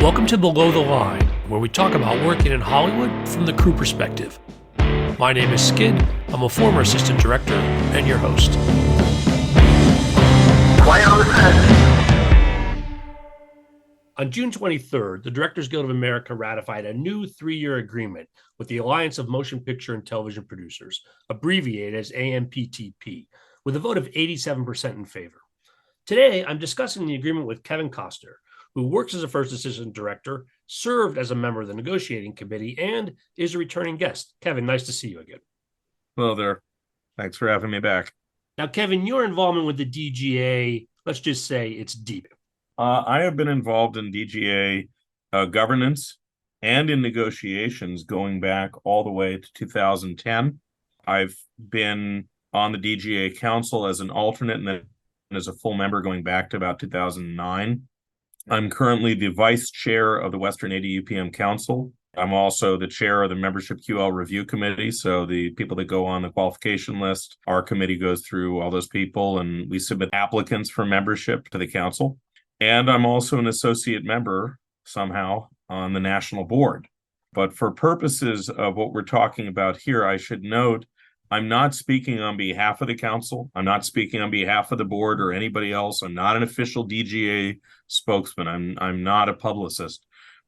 Welcome to Below the Line, where we talk about working in Hollywood from the crew perspective. My name is Skid. I'm a former assistant director and your host. Quiet on the set. On June 23rd, the Directors Guild of America ratified a new 3-year agreement with the Alliance of Motion Picture and Television Producers, abbreviated as AMPTP, with a vote of 87% in favor. Today, I'm discussing the agreement with Kevin Koster, who works as a first assistant director, served as a member of the negotiating committee, and is a returning guest. Kevin, nice to see you again. Hello there. Thanks for having me back. Now, Kevin, your involvement with the DGA, let's just say it's deep. I have been involved in DGA governance and in negotiations going back all the way to 2010. I've been on the DGA council as an alternate and then as a full member going back to about 2009. I'm currently the vice chair of the Western ADUPM Council. I'm also the chair of the Membership QL Review Committee. So the people that go on the qualification list, our committee goes through all those people and we submit applicants for membership to the council. And I'm also an associate member somehow on the national board. But for purposes of what we're talking about here, I should note I'm not speaking on behalf of the council. I'm not speaking on behalf of the board or anybody else. I'm not an official DGA spokesman. I'm not a publicist.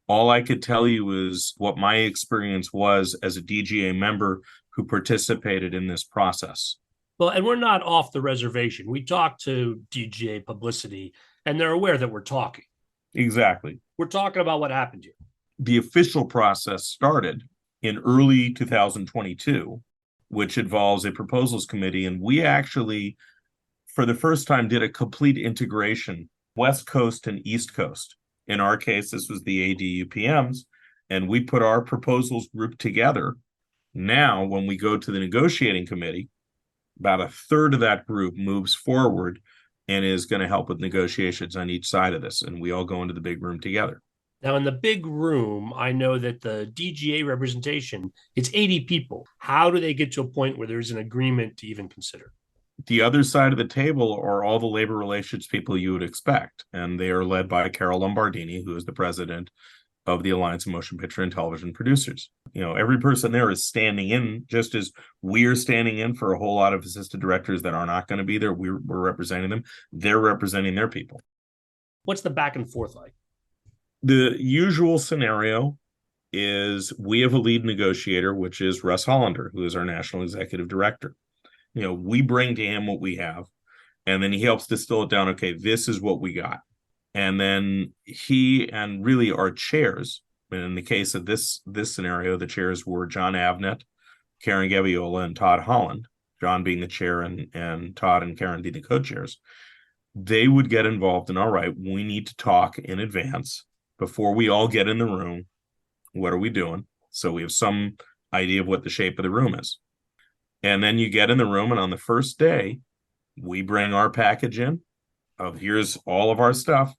All I could tell you is what my experience was as a DGA member who participated in this process. Well, and we're not off the reservation. We talked to DGA publicity, and they're aware that we're talking. Exactly. We're talking about what happened here. The official process started in early 2022, which involves a proposals committee. And we actually, for the first time, did a complete integration, West Coast and East Coast. In our case, this was the ADUPMs, and we put our proposals group together. Now, when we go to the negotiating committee, about a third of that group moves forward and is going to help with negotiations on each side of this. And we all go into the big room together. Now, in the big room, I know that the DGA representation, it's 80 people. How do they get to a point where there's an agreement to even consider? The other side of the table are all the labor relations people you would expect. And they are led by Carol Lombardini, who is the president of the Alliance of Motion Picture and Television Producers. You know, every person there is standing in, just as we're standing in for a whole lot of assistant directors that are not going to be there. We're representing them. They're representing their people. What's the back and forth like? The usual scenario is we have a lead negotiator, which is Russ Hollander, who is our national executive director. You know, we bring to him what we have, and then he helps distill it down. Okay, this is what we got. And then he and really our chairs, and in the case of this scenario, the chairs were John Avnet, Karen Gaviola, and Todd Holland, John being the chair and Todd and Karen being the co-chairs. They would get involved in, all right, we need to talk in advance before we all get in the room. What are we doing? So we have some idea of what the shape of the room is. And then you get in the room, and on the first day, we bring our package in of here's all of our stuff.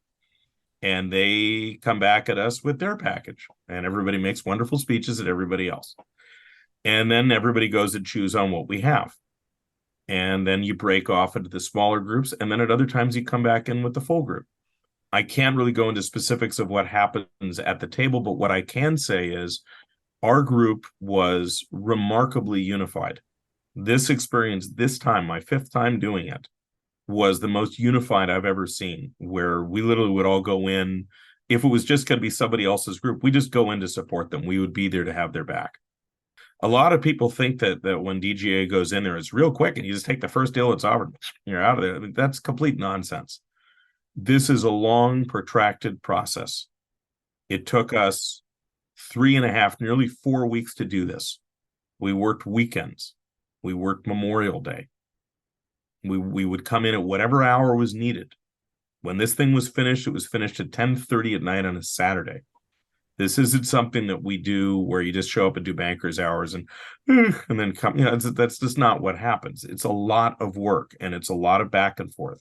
And they come back at us with their package. And everybody makes wonderful speeches at everybody else. And then everybody goes and chews on what we have. And then you break off into the smaller groups. And then at other times you come back in with the full group. I can't really go into specifics of what happens at the table, but what I can say is our group was remarkably unified. This experience, this time, my 5th time doing it, was the most unified I've ever seen, where we literally would all go in. If it was just going to be somebody else's group, we just go in to support them. We would be there to have their back. A lot of people think that when DGA goes in there, it's real quick and you just take the first deal that's offered. You're out of there. I mean, that's complete nonsense. This is a long, protracted process. It took us 3.5, nearly 4 weeks to do this. We worked weekends. We worked Memorial Day. We would come in at whatever hour was needed. When this thing was finished, it was finished at 10:30 at night on a Saturday. This isn't something that we do where you just show up and do banker's hours and then come. You know, that's just not what happens. It's a lot of work and it's a lot of back and forth.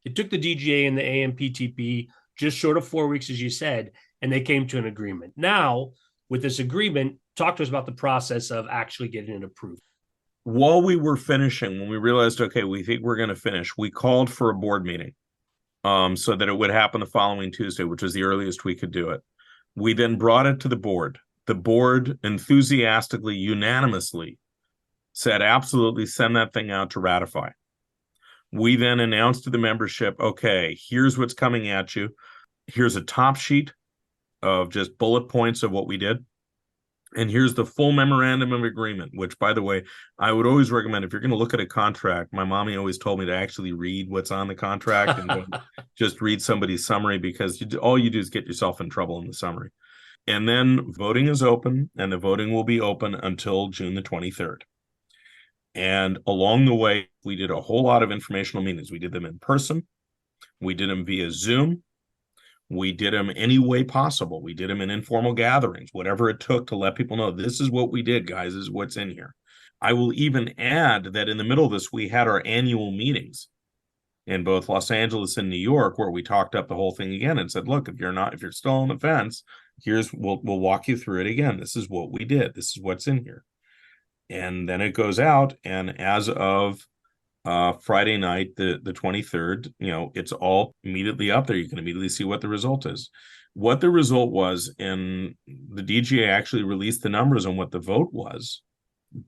It took the DGA and the AMPTP just short of 4 weeks, as you said, and they came to an agreement. Now, with this agreement, talk to us about the process of actually getting it approved. While we were finishing, when we realized, okay, we think we're going to finish, we called for a board meeting so that it would happen the following Tuesday, which was the earliest we could do it. We then brought it to the board. The board enthusiastically, unanimously said, absolutely, send that thing out to ratify. We then announced to the membership, okay, here's what's coming at you. Here's a top sheet of just bullet points of what we did. And here's the full memorandum of agreement, which, by the way, I would always recommend if you're going to look at a contract. My mommy always told me to actually read what's on the contract and don't just read somebody's summary, because all you do is get yourself in trouble in the summary. And then voting is open, and the voting will be open until June the 23rd. And along the way, we did a whole lot of informational meetings. We did them in person. We did them via Zoom. We did them any way possible. We did them in informal gatherings, whatever it took to let people know this is what we did, guys, this is what's in here. I will even add that in the middle of this, we had our annual meetings in both Los Angeles and New York, where we talked up the whole thing again and said, look, if you're still on the fence, we'll walk you through it again. This is what we did. This is what's in here. And then it goes out, and as of Friday night, the 23rd, it's all immediately up there. You can immediately see what the result is. What the result was, and the DGA actually released the numbers on what the vote was.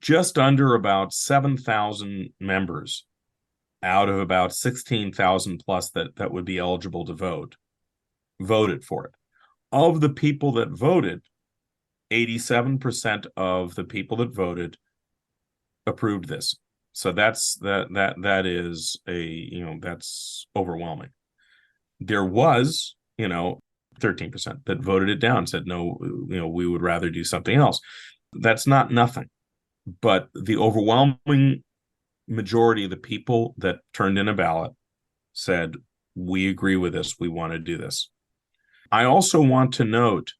Just under about 7,000 members out of about 16,000 plus that would be eligible to voted for it. Of the people that voted, 87% of the people that voted approved this. So that is that's overwhelming. There was 13% that voted it down, said no, we would rather do something else. That's not nothing, but the overwhelming majority of the people that turned in a ballot said, we agree with this, we want to do this. I also want to note,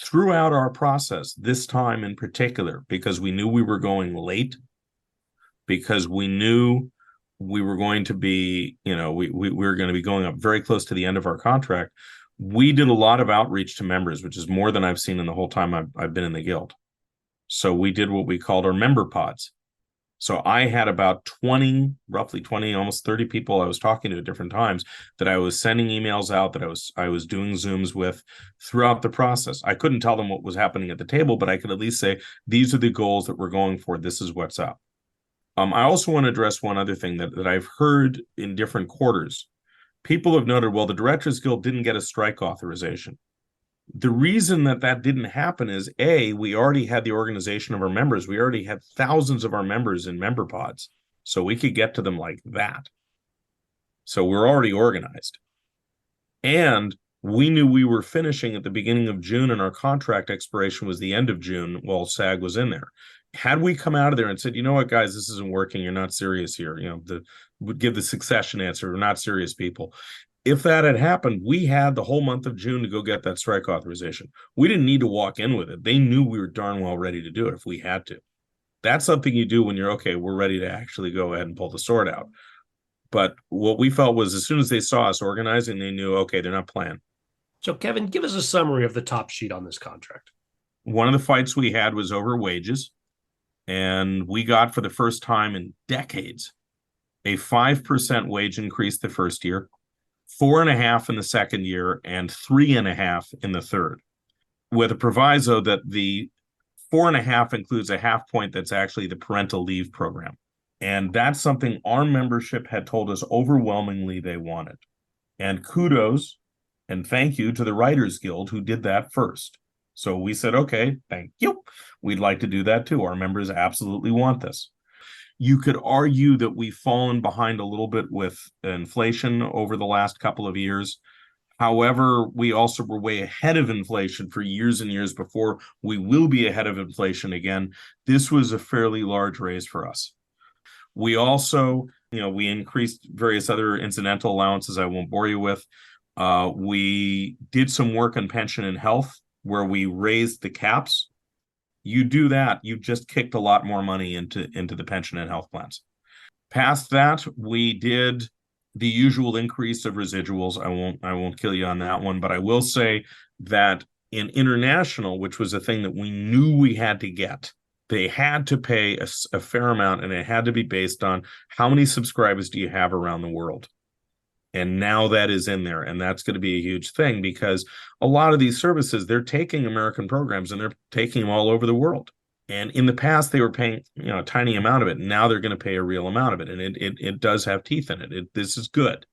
throughout our process, this time in particular, because we knew we were going late, because we knew we were going to be, we were going to be going up very close to the end of our contract, we did a lot of outreach to members, which is more than I've seen in the whole time I've been in the guild. So we did what we called our member pods. So I had about roughly 20, almost 30 people I was talking to at different times that I was sending emails out, that I was doing Zooms with throughout the process. I couldn't tell them what was happening at the table, but I could at least say, these are the goals that we're going for. This is what's up. I also want to address one other thing that I've heard in different quarters. People have noted, well, the Directors Guild didn't get a strike authorization. The reason that didn't happen is, A, we already had the organization of our members. We already had thousands of our members in member pods, so we could get to them like that. So we're already organized. And we knew we were finishing at the beginning of June, and our contract expiration was the end of June while SAG was in there. Had we come out of there and said, you know what, guys, this isn't working, you're not serious here, would give the succession answer, we're not serious people. If that had happened, we had the whole month of June to go get that strike authorization. We didn't need to walk in with it. They knew we were darn well ready to do it if we had to. That's something you do when you're, okay, we're ready to actually go ahead and pull the sword out. But what we felt was, as soon as they saw us organizing, they knew, okay, they're not playing. So, Kevin, give us a summary of the top sheet on this contract. One of the fights we had was over wages. And we got, for the first time in decades, a 5% wage increase the first year, 4.5% in the second year, and 3.5% in the third, with a proviso that the 4.5% includes a half point that's actually the parental leave program. And that's something our membership had told us overwhelmingly they wanted. And kudos and thank you to the Writers Guild, who did that first. So we said, okay, thank you. We'd like to do that too. Our members absolutely want this. You could argue that we've fallen behind a little bit with inflation over the last couple of years. However, we also were way ahead of inflation for years and years before. We will be ahead of inflation again. This was a fairly large raise for us. We also, we increased various other incidental allowances I won't bore you with. We did some work on pension and health, where we raised the caps. You do that, you just kicked a lot more money into the pension and health plans. Past that, we did the usual increase of residuals. I won't kill you on that one, but I will say that in international, which was a thing that we knew we had to get, they had to pay a fair amount, and it had to be based on how many subscribers do you have around the world. And now that is in there. And that's going to be a huge thing because a lot of these services, they're taking American programs and they're taking them all over the world. And in the past, they were paying, a tiny amount of it. Now they're going to pay a real amount of it. And it does have teeth in it. This is good.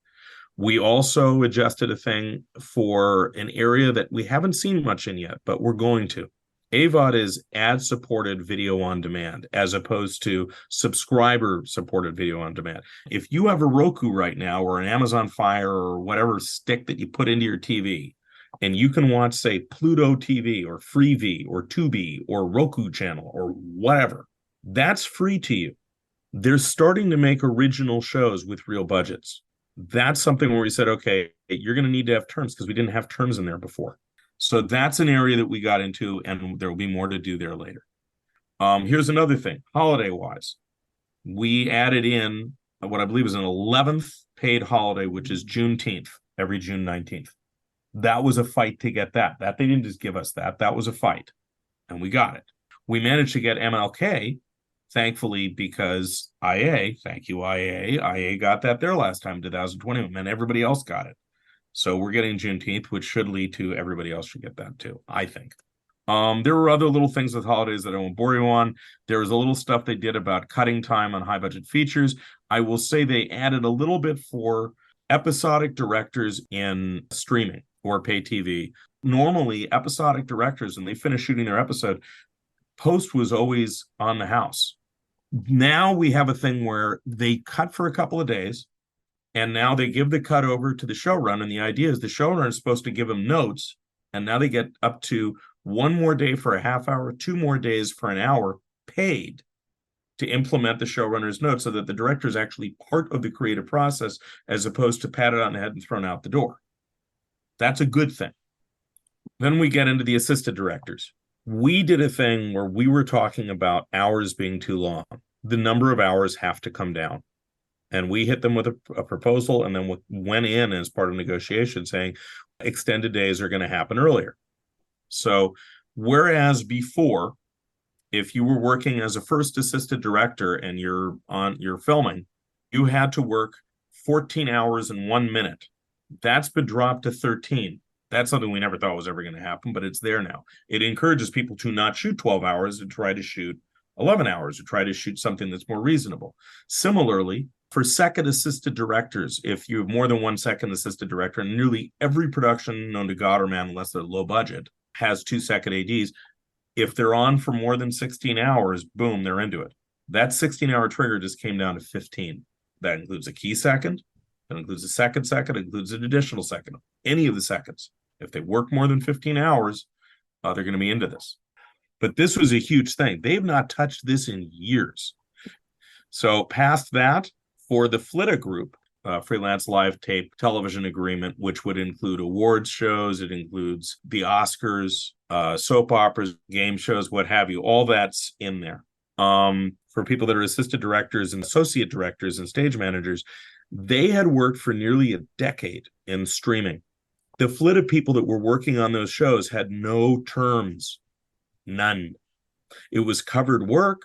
We also adjusted a thing for an area that we haven't seen much in yet, but we're going to. AVOD is ad-supported video on demand as opposed to subscriber-supported video on demand. If you have a Roku right now or an Amazon Fire or whatever stick that you put into your TV, and you can watch, say, Pluto TV or Freevee or Tubi or Roku channel or whatever, that's free to you. They're starting to make original shows with real budgets. That's something where we said, okay, you're going to need to have terms because we didn't have terms in there before. So that's an area that we got into, and there will be more to do there later. Here's another thing, holiday-wise. We added in what I believe is an 11th paid holiday, which is Juneteenth, every June 19th. That was a fight to get that. That they didn't just give us that. That was a fight, and we got it. We managed to get MLK, thankfully, because IA, thank you, IA got that their last time, 2021, and everybody else got it. So we're getting Juneteenth, which should lead to everybody else should get that too, I think. There were other little things with holidays that I won't bore you on. There was a little stuff they did about cutting time on high budget features. I will say they added a little bit for episodic directors in streaming or pay TV. Normally, episodic directors, when they finish shooting their episode, post was always on the house. Now we have a thing where they cut for a couple of days, and now they give the cut over to the showrunner. And the idea is the showrunner is supposed to give them notes. And now they get up to 1 more day for a half hour, 2 more days for an hour paid to implement the showrunner's notes so that the director is actually part of the creative process as opposed to patted on the head and thrown out the door. That's a good thing. Then we get into the assistant directors. We did a thing where we were talking about hours being too long. The number of hours have to come down. And we hit them with a proposal and then went in as part of negotiation saying extended days are going to happen earlier. So whereas before, if you were working as a first assistant director and you're filming, you had to work 14 hours and 1 minute. That's been dropped to 13. That's something we never thought was ever going to happen, but it's there now. It encourages people to not shoot 12 hours and try to shoot 11 hours or try to shoot something that's more reasonable. Similarly, for second assistant directors, if you have more than one second assistant director, and nearly every production known to God or man, unless they're low budget, has 2 second ADs. If they're on for more than 16 hours, boom, they're into it. That 16-hour trigger just came down to 15. That includes a key second, that includes a second, it includes an additional second, any of the seconds. If they work more than 15 hours, they're going to be into this. But this was a huge thing. They have not touched this in years. So past that, for the FLITA group, freelance live tape television agreement, which would include awards shows, it includes the Oscars, soap operas, game shows, what have you, all that's in there. For people that are assistant directors and associate directors and stage managers, they had worked for nearly a decade in streaming. The FLITA people that were working on those shows had no terms, none. It was covered work.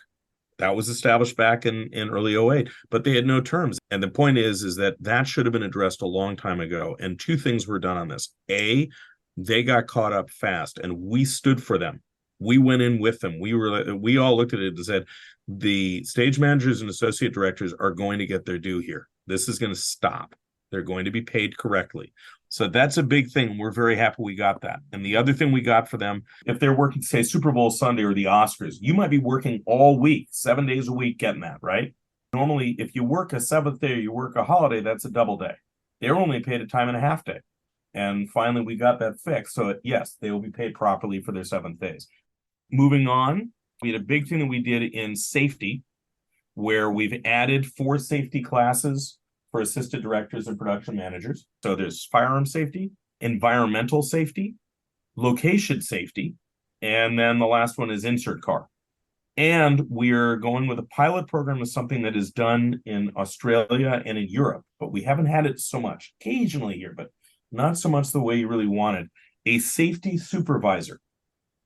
That was established back in early 2008, but they had no terms. And the point is that should have been addressed a long time ago. And 2 things were done on this. A, they got caught up fast, and we stood for them. We went in with them. We all looked at it and said, the stage managers and associate directors are going to get their due here. This is going to stop. They're going to be paid correctly. So that's a big thing. We're very happy we got that. And the other thing we got for them, if they're working, say, Super Bowl Sunday or the Oscars, you might be working all week, 7 days a week getting that, right? Normally, if you work a 7th day or you work a holiday, that's a double day. They're only paid a time and a half day. And finally, we got that fixed. So yes, they will be paid properly for their 7th days. Moving on, we had a big thing that we did in safety, where we've added 4 safety classes for assistant directors and production managers. So there's firearm safety, environmental safety, location safety, and then the last one is insert car. And we're going with a pilot program of something that is done in Australia and in Europe, but we haven't had it so much, occasionally here, but not so much the way you really wanted. A safety supervisor.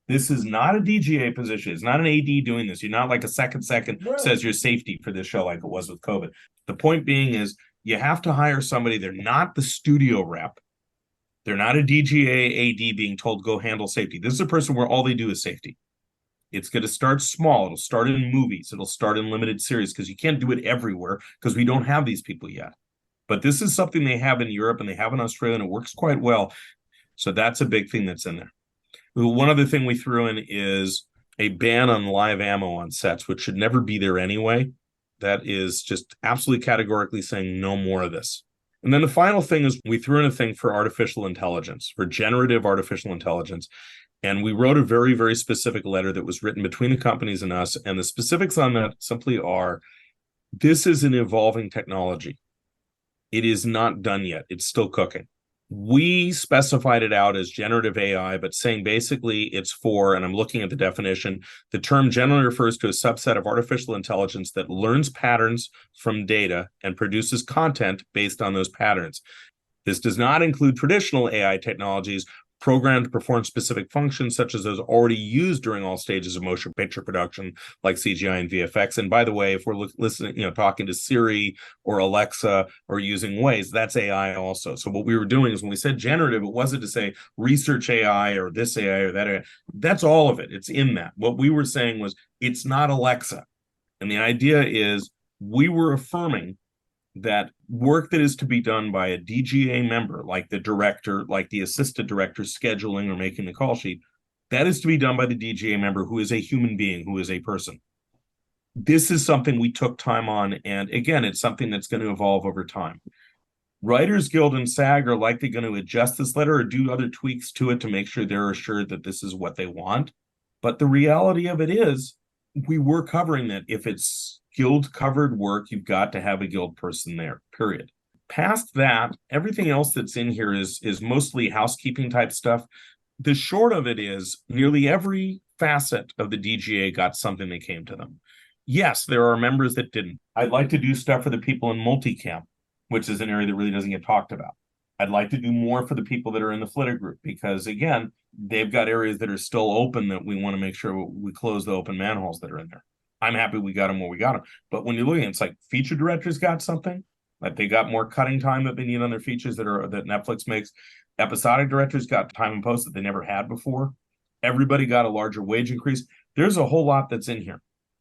This is not a DGA position. It's not an AD doing this. You're not like a second says your safety for this show like it was with COVID. The point being is You have to hire somebody. They're not the studio rep. They're not a DGA AD being told go handle safety. This is a person where all they do is safety. It's going to start small. It'll start in movies. It'll start in limited series because you can't do it everywhere because we don't have these people yet. But this is something they have in Europe and they have in Australia, and it works quite well. So that's a big thing that's in there. One other thing we threw in is a ban on live ammo on sets, which should never be there anyway. That is just absolutely categorically saying no more of this. And then the final thing is we threw in a thing for artificial intelligence, for generative artificial intelligence. And we wrote a very, very specific letter that was written between the companies and us. And the specifics on that simply are, this is an evolving technology. It is not done yet. It's still cooking. We specified it out as generative AI, but saying basically it's for, and I'm looking at the definition, the term generally refers to a subset of artificial intelligence that learns patterns from data and produces content based on those patterns. This does not include traditional AI technologies programmed to perform specific functions such as those already used during all stages of motion picture production, like CGI and VFX. And by the way, if we're listening, talking to Siri or Alexa or using Waze, that's AI also. So what we were doing is when we said generative, it wasn't to say research AI or this AI or that AI. That's all of it. It's in that. What we were saying was it's not Alexa. And the idea is we were affirming that work that is to be done by a DGA member, like the director, like the assistant director scheduling or making the call sheet, that is to be done by the DGA member who is a human being, who is a person. This is something we took time on. And again, it's something that's going to evolve over time. Writers Guild and SAG are likely going to adjust this letter or do other tweaks to it to make sure they're assured that this is what they want. But the reality of it is, we were covering that if it's guild covered work, you've got to have a guild person there, period. Past that, everything else that's in here is mostly housekeeping type stuff. The short of it is nearly every facet of the DGA got something that came to them. Yes, there are members that didn't. I'd like to do stuff for the people in multicam, which is an area that really doesn't get talked about. I'd like to do more for the people that are in the Flitter group because, again, they've got areas that are still open that we want to make sure we close the open manholes that are in there. I'm happy we got them where we got them. But when you're looking, it's like feature directors got something, like they got more cutting time that they need on their features that Netflix makes. Episodic directors got time and post that they never had before. Everybody got a larger wage increase. There's a whole lot that's in here.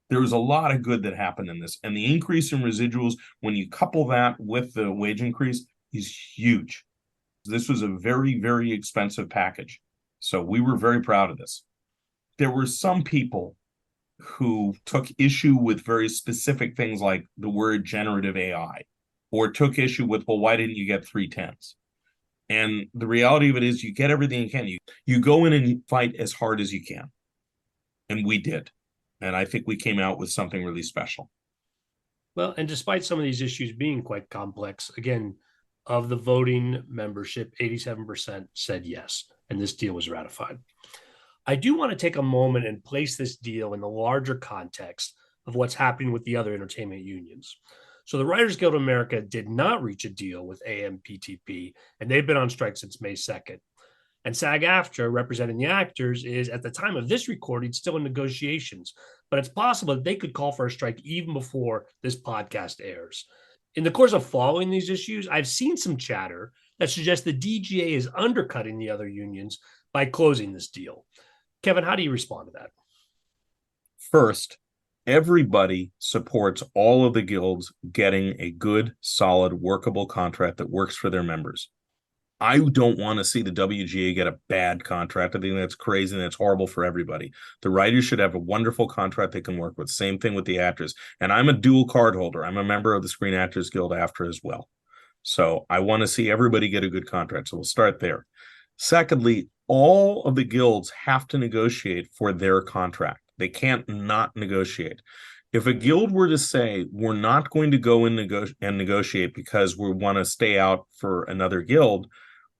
There was a lot of good that happened in this. And the increase in residuals, when you couple that with the wage increase, is huge. This was a very, very expensive package. So we were very proud of this. There were some people who took issue with very specific things like the word generative AI, or took issue with, well, why didn't you get 310s? And the reality of it is you get everything you can. You go in and you fight as hard as you can. And we did. And I think we came out with something really special. Well, and despite some of these issues being quite complex, again, of the voting membership, 87% said yes, and this deal was ratified. I do want to take a moment and place this deal in the larger context of what's happening with the other entertainment unions. So the Writers Guild of America did not reach a deal with AMPTP, and they've been on strike since May 2nd. And SAG-AFTRA, representing the actors, is at the time of this recording still in negotiations, but it's possible that they could call for a strike even before this podcast airs. In the course of following these issues, I've seen some chatter that suggests the DGA is undercutting the other unions by closing this deal. Kevin, how do you respond to that? First, everybody supports all of the guilds getting a good, solid, workable contract that works for their members. I don't want to see the WGA get a bad contract. I think that's crazy and that's horrible for everybody. The writers should have a wonderful contract they can work with. Same thing with the actors. And I'm a dual card holder. I'm a member of the Screen Actors Guild AFTRA as well. So I want to see everybody get a good contract. So we'll start there. Secondly, all of the guilds have to negotiate for their contract. They can't not negotiate. If a guild were to say, we're not going to go in and negotiate because we want to stay out for another guild,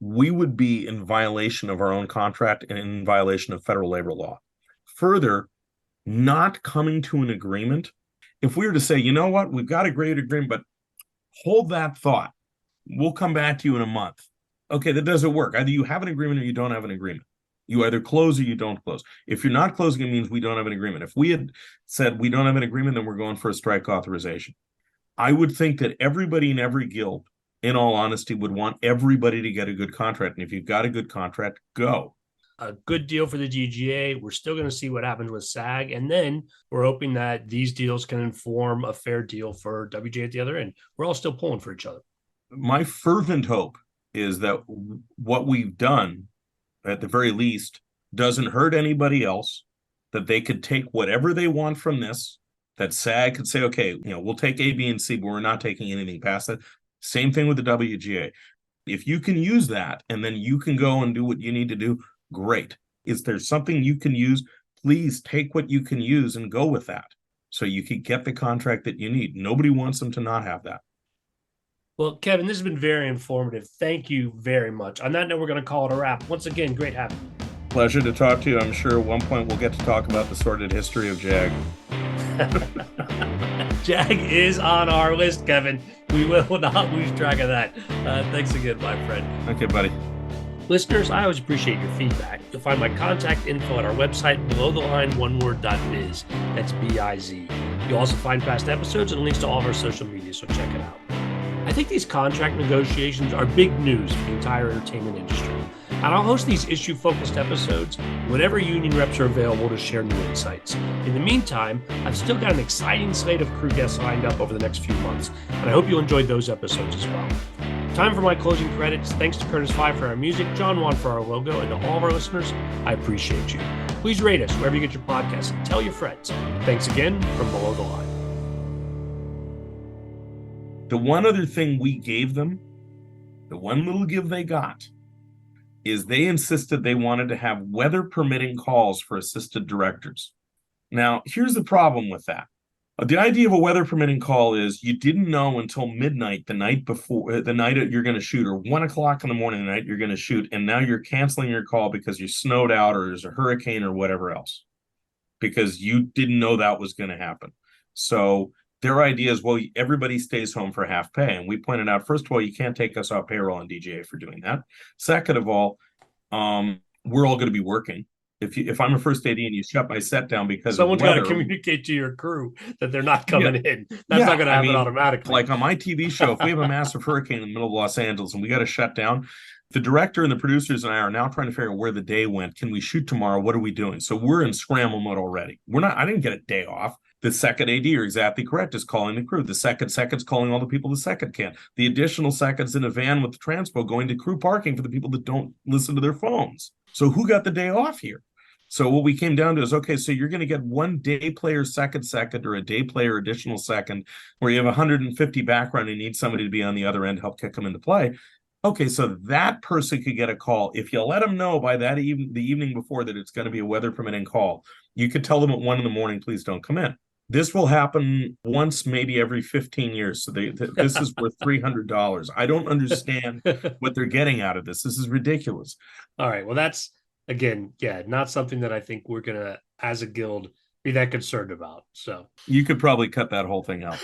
we would be in violation of our own contract and in violation of federal labor law. Further, not coming to an agreement, if we were to say, you know what, we've got a great agreement, but hold that thought. We'll come back to you in a month. Okay, that doesn't work. Either you have an agreement or you don't have an agreement. You either close or you don't close. If you're not closing, it means we don't have an agreement. If we had said we don't have an agreement, then we're going for a strike authorization. I would think that everybody in every guild, in all honesty, would want everybody to get a good contract. And if you've got a good contract, go. A good deal for the DGA. We're still going to see what happens with SAG. And then we're hoping that these deals can inform a fair deal for WGA at the other end. We're all still pulling for each other. My fervent hope is that what we've done, at the very least, doesn't hurt anybody else, that they could take whatever they want from this, that SAG could say, okay, we'll take A, B, and C, but we're not taking anything past that. Same thing with the WGA. If you can use that and then you can go and do what you need to do, great. Is there something you can use? Please take what you can use and go with that so you can get the contract that you need. Nobody wants them to not have that. Well, Kevin, this has been very informative. Thank you very much. On that note, we're going to call it a wrap. Once again, great having you. Pleasure to talk to you. I'm sure at one point we'll get to talk about the sordid history of JAG. JAG is on our list, Kevin. We will not lose track of that. Thanks again, my friend. Okay, buddy. Listeners, I always appreciate your feedback. You'll find my contact info at our website, belowtheline.oneword.biz. That's B-I-Z. You'll also find past episodes and links to all of our social media, so check it out. I think these contract negotiations are big news for the entire entertainment industry. And I'll host these issue-focused episodes whenever union reps are available to share new insights. In the meantime, I've still got an exciting slate of crew guests lined up over the next few months, and I hope you'll enjoy those episodes as well. Time for my closing credits. Thanks to Curtis Five for our music, John Wan for our logo, and to all of our listeners, I appreciate you. Please rate us wherever you get your podcasts and tell your friends. Thanks again from Below the Line. The one other thing we gave them, the one little give they got, is they insisted they wanted to have weather permitting calls for assistant directors. Now, here's the problem with that. The idea of a weather permitting call is you didn't know until midnight the night before, the night you're going to shoot, or 1 o'clock in the morning the night you're going to shoot, and now you're canceling your call because you snowed out or there's a hurricane or whatever else, because you didn't know that was going to happen. So their idea is, well, everybody stays home for half pay. And we pointed out, first of all, you can't take us off payroll on DGA for doing that. Second of all, we're all going to be working. If I'm a first AD and you shut my set down because someone's got to communicate to your crew that they're not coming in. That's not going to happen automatically. Like on my TV show, if we have a massive hurricane in the middle of Los Angeles and we got to shut down, the director and the producers and I are now trying to figure out where the day went. Can we shoot tomorrow? What are we doing? So we're in scramble mode already. I didn't get a day off. The second AD, you're exactly correct, is calling the crew. The second's calling all the people the second can. The additional seconds in a van with the transpo going to crew parking for the people that don't listen to their phones. So who got the day off here? So what we came down to is, okay, so you're going to get one day player second, or a day player additional second, where you have 150 background and need somebody to be on the other end, help kick them into play. Okay, so that person could get a call. If you let them know by the evening before that it's going to be a weather permitting call, you could tell them at 1 a.m, please don't come in. This will happen once, maybe every 15 years. So this is worth $300. I don't understand what they're getting out of this. This is ridiculous. All right. Well, that's, again, not something that I think we're going to, as a guild, be that concerned about. So you could probably cut that whole thing out.